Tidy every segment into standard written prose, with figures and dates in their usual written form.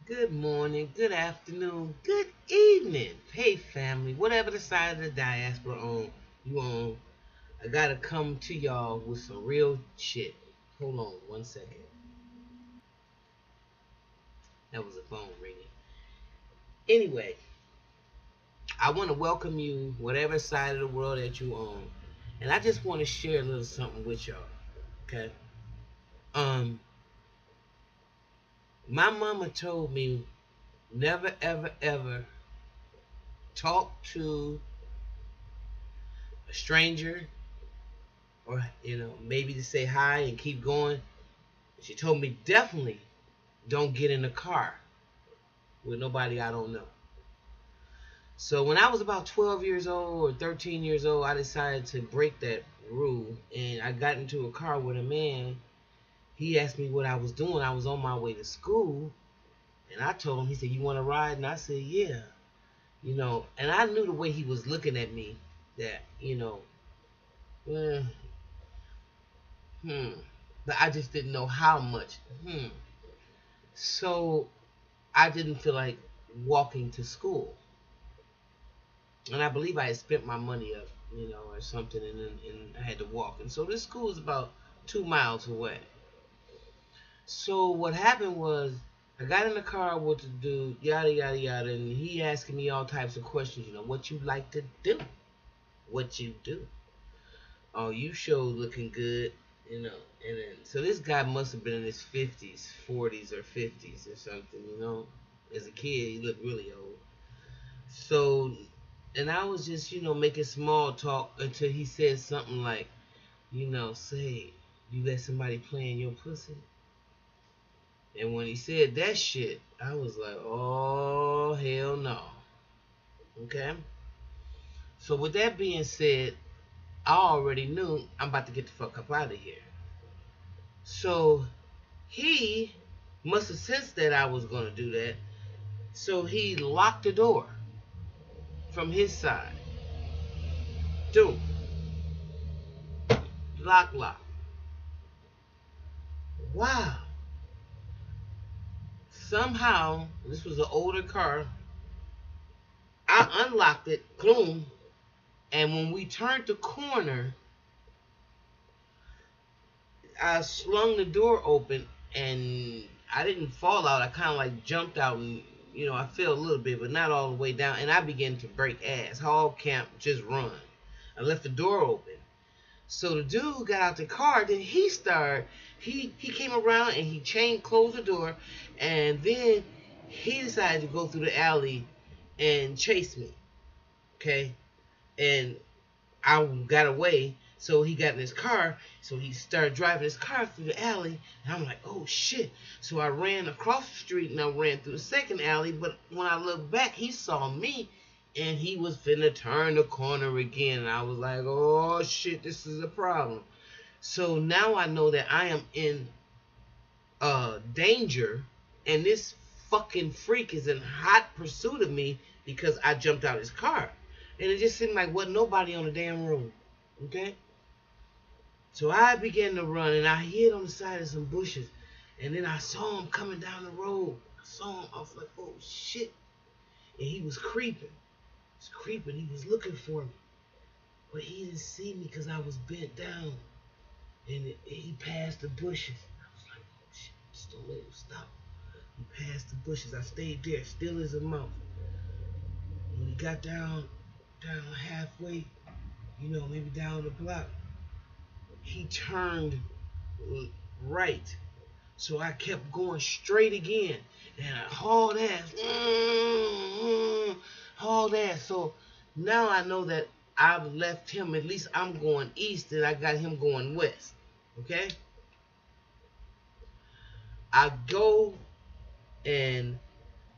Good morning, good afternoon, good evening. Hey family, whatever the side of the diaspora you on, I gotta come to y'all with some real shit. Hold on 1 second. That was a phone ringing. Anyway, I want to welcome you, whatever side of the world that you on, and I just want to share a little something with y'all. Okay. Um, my mama told me never ever ever talk to a stranger or maybe to say hi and keep going. She told me definitely don't get in a car with nobody I don't know. So when I was about 12 years old or 13 years old, I decided to break that rule, and I got into a car with a man. He asked me what I was doing. I was on my way to school, and I told him. He said, "You want to ride?" And I said, "Yeah." And I knew the way he was looking at me that, eh, hmm, but I just didn't know how much. So I didn't feel like walking to school. And I believe I had spent my money up, or something, and I had to walk. And so this school is about 2 miles away. So what happened was I got in the car with the dude, yada yada yada, and he asking me all types of questions. What you like to do, what you do. Oh, you show looking good, And then so this guy must have been in his 50s, 40s, or 50s or something. As a kid, he looked really old. So, and I was just, making small talk until he said something like, say, you let somebody play in your pussy? And when he said that shit, I was like, oh, hell no. Okay? So, with that being said, I already knew I'm about to get the fuck up out of here. So, he must have sensed that I was going to do that. So, he locked the door from his side. Dude, lock. Wow. Somehow, this was an older car. I unlocked it, boom, and when we turned the corner, I slung the door open, and I didn't fall out. I kind of like jumped out, and I fell a little bit, but not all the way down. And I began to break ass. Hog camp, just run. I left the door open. So the dude got out the car. Then he started. He came around and he closed the door, and then he decided to go through the alley and chase me. Okay, and I got away. So he got in his car. So he started driving his car through the alley. And I'm like, oh shit. So I ran across the street and I ran through the second alley. But when I looked back, he saw me and he was finna turn the corner again. And I was like, oh shit, this is a problem. So now I know that I am in danger. And this fucking freak is in hot pursuit of me because I jumped out his car. And it just seemed like wasn't nobody on the damn road. Okay? So I began to run and I hid on the side of some bushes. And then I saw him coming down the road. I saw him. I was like, oh shit. And he was creeping. He was creeping. He was looking for me. But he didn't see me because I was bent down. And he passed the bushes. I was like, oh shit. Just don't let him stop. He passed the bushes. I stayed there, still as a mouse. When he got down halfway, maybe down the block, he turned right. So I kept going straight again. And I hauled ass. Hauled ass. So now I know that I've left him. At least I'm going east and I got him going west. Okay? I go and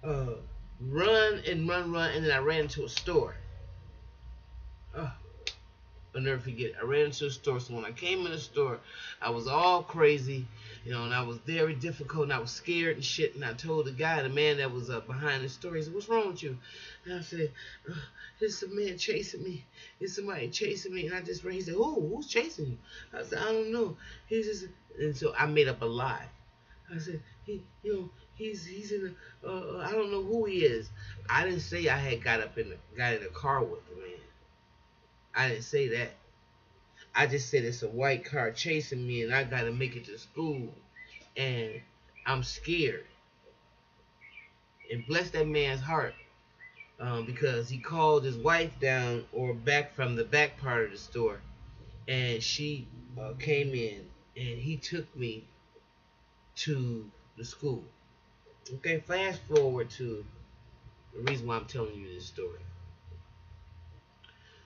run and run. And then I ran into a store. I'll never forget. I ran into a store. So when I came in the store, I was all crazy, and I was very difficult, and I was scared and shit. And I told the man that was behind the store, he said, "What's wrong with you?" And I said, "There's a man chasing me. There's somebody chasing me." And I just ran. He said, "Who's chasing you?" I said, "I don't know." He just, and so I made up a lie. I said, he's in the, I don't know who he is. I didn't say I had got in the car with the man. I didn't say that. I just said it's a white car chasing me and I gotta make it to school and I'm scared. And bless that man's heart, because he called his wife down or back from the back part of the store, and she came in and he took me to the school. Okay, fast forward to the reason why I'm telling you this story.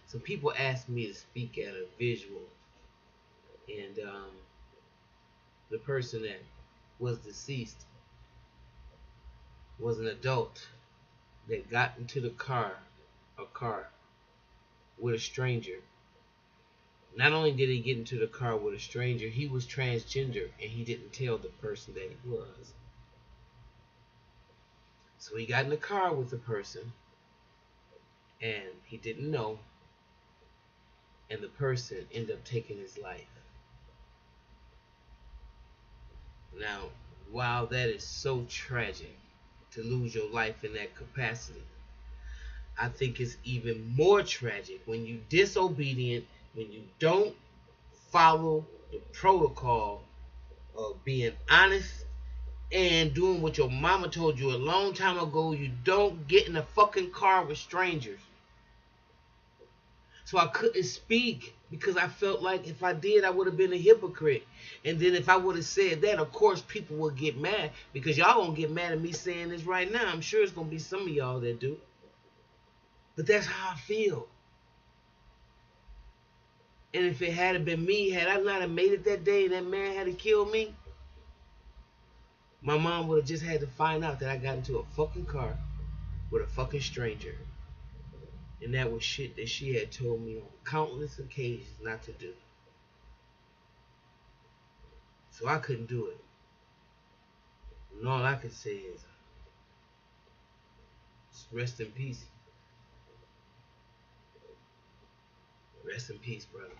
Some people asked me to speak at a visual, and the person that was deceased was an adult that got into a car with a stranger. Not only did he get into the car with a stranger, he was transgender and he didn't tell the person that he was. So he got in the car with the person and he didn't know, and the person ended up taking his life. Now, while that is so tragic to lose your life in that capacity, I think it's even more tragic when you disobedient, when you don't follow the protocol of being honest and doing what your mama told you a long time ago. You don't get in a fucking car with strangers. So I couldn't speak because I felt like if I did, I would have been a hypocrite. And then if I would have said that, of course, people would get mad because y'all gonna get mad at me saying this right now. I'm sure it's gonna be some of y'all that do. But that's how I feel. And if it had been me, had I not have made it that day and that man had to kill me, my mom would have just had to find out that I got into a fucking car with a fucking stranger. And that was shit that she had told me on countless occasions not to do. So I couldn't do it. And all I could say is rest in peace. Rest in peace, brother.